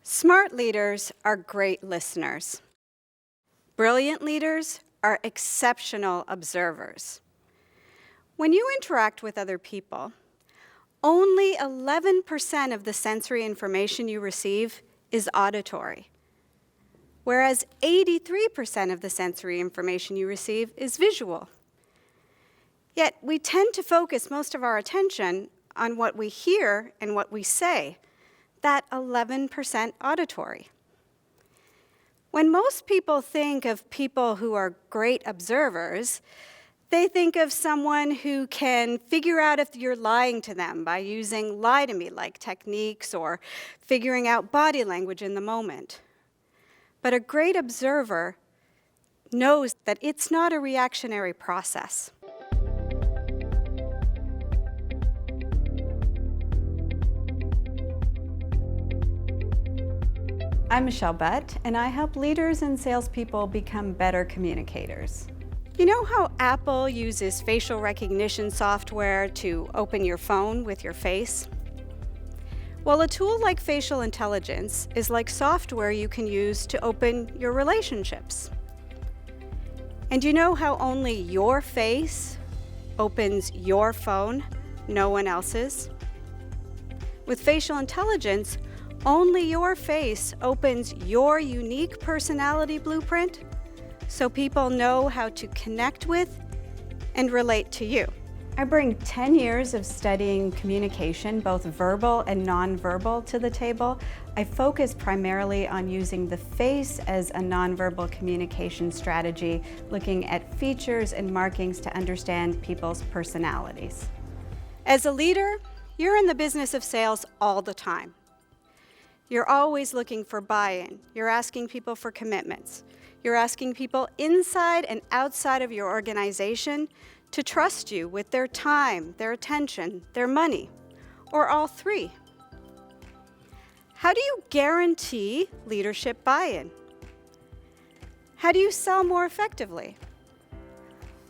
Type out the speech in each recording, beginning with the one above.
Smart leaders are great listeners. Brilliant leaders are exceptional observers. When you interact with other people, only 11% of the sensory information you receive is auditory, whereas 83% of the sensory information you receive is visual. Yet we tend to focus most of our attention on what we hear and what we say, that 11% auditory. When most people think of people who are great observers, they think of someone who can figure out if you're lying to them by using lie-to-me-like techniques or figuring out body language in the moment. But a great observer knows that it's not a reactionary process. I'm Michelle Butt, and I help leaders and salespeople become better communicators. You know how Apple uses facial recognition software to open your phone with your face? Well, a tool like facial intelligence is like software you can use to open your relationships. And you know how only your face opens your phone, no one else's? With facial intelligence, only your face opens your unique personality blueprint so people know how to connect with and relate to you. I bring 10 years of studying communication, both verbal and nonverbal, to the table. I focus primarily on using the face as a nonverbal communication strategy, looking at features and markings to understand people's personalities. As a leader, you're in the business of sales all the time. You're always looking for buy-in. You're asking people for commitments. You're asking people inside and outside of your organization to trust you with their time, their attention, their money, or all three. How do you guarantee leadership buy-in? How do you sell more effectively?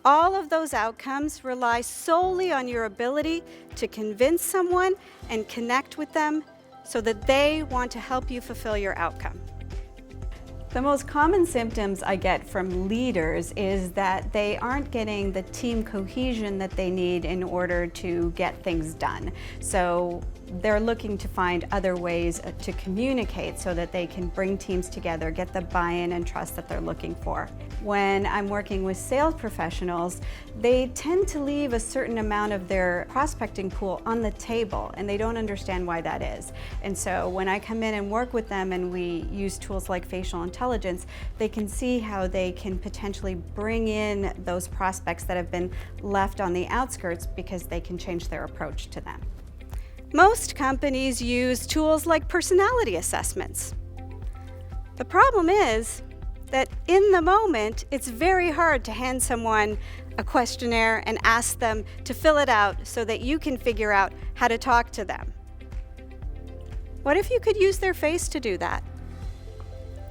All of those outcomes rely solely on your ability to convince someone and connect with them so that they want to help you fulfill your outcome. The most common symptoms I get from leaders is that they aren't getting the team cohesion that they need in order to get things done. So they're looking to find other ways to communicate so that they can bring teams together, get the buy-in and trust that they're looking for. When I'm working with sales professionals, they tend to leave a certain amount of their prospecting pool on the table, and they don't understand why that is. And so when I come in and work with them and we use tools like facial intelligence, they can see how they can potentially bring in those prospects that have been left on the outskirts because they can change their approach to them. Most companies use tools like personality assessments. The problem is that in the moment, it's very hard to hand someone a questionnaire and ask them to fill it out so that you can figure out how to talk to them. What if you could use their face to do that?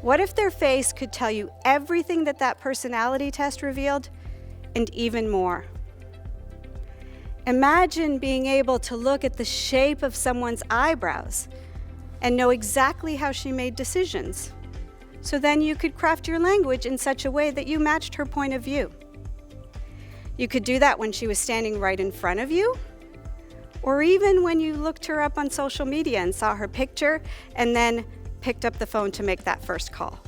What if their face could tell you everything that that personality test revealed and even more? Imagine being able to look at the shape of someone's eyebrows and know exactly how she made decisions. So then you could craft your language in such a way that you matched her point of view. You could do that when she was standing right in front of you, or even when you looked her up on social media and saw her picture and then picked up the phone to make that first call.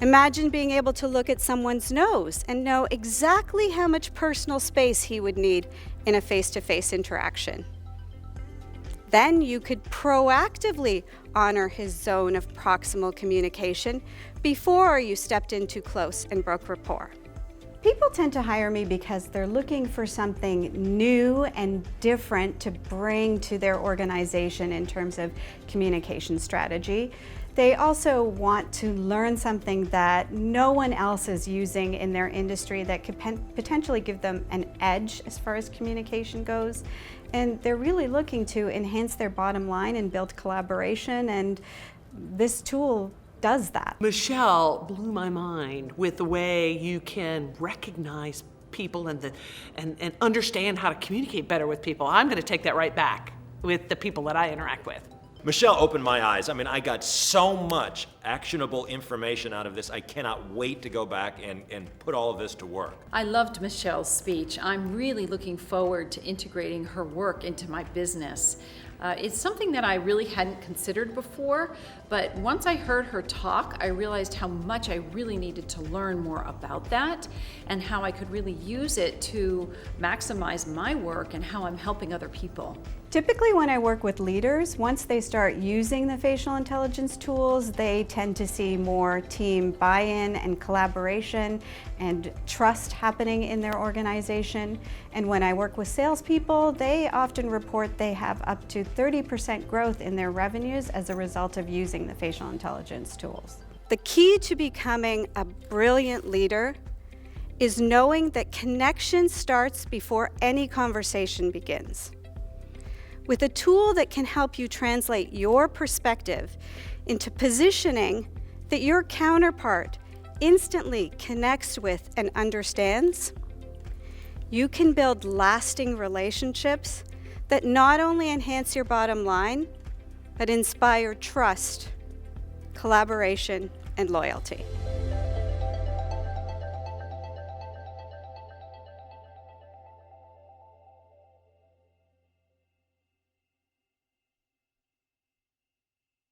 Imagine being able to look at someone's nose and know exactly how much personal space he would need in a face-to-face interaction. Then you could proactively honor his zone of proximal communication before you stepped in too close and broke rapport. People tend to hire me because they're looking for something new and different to bring to their organization in terms of communication strategy. They also want to learn something that no one else is using in their industry that could potentially give them an edge as far as communication goes. And they're really looking to enhance their bottom line and build collaboration, and this tool does that. Michelle blew my mind with the way you can recognize people and understand how to communicate better with people. I'm going to take that right back with the people that I interact with. Michelle opened my eyes. I mean, I got so much actionable information out of this. I cannot wait to go back and put all of this to work. I loved Michelle's speech. I'm really looking forward to integrating her work into my business. It's something that I really hadn't considered before, but once I heard her talk, I realized how much I really needed to learn more about that and how I could really use it to maximize my work and how I'm helping other people. Typically when I work with leaders, once they start using the facial intelligence tools, they tend to see more team buy-in and collaboration and trust happening in their organization. And when I work with salespeople, they often report they have up to 30% growth in their revenues as a result of using the facial intelligence tools. The key to becoming a brilliant leader is knowing that connection starts before any conversation begins. With a tool that can help you translate your perspective into positioning that your counterpart instantly connects with and understands, you can build lasting relationships that not only enhance your bottom line, but inspire trust, collaboration, and loyalty.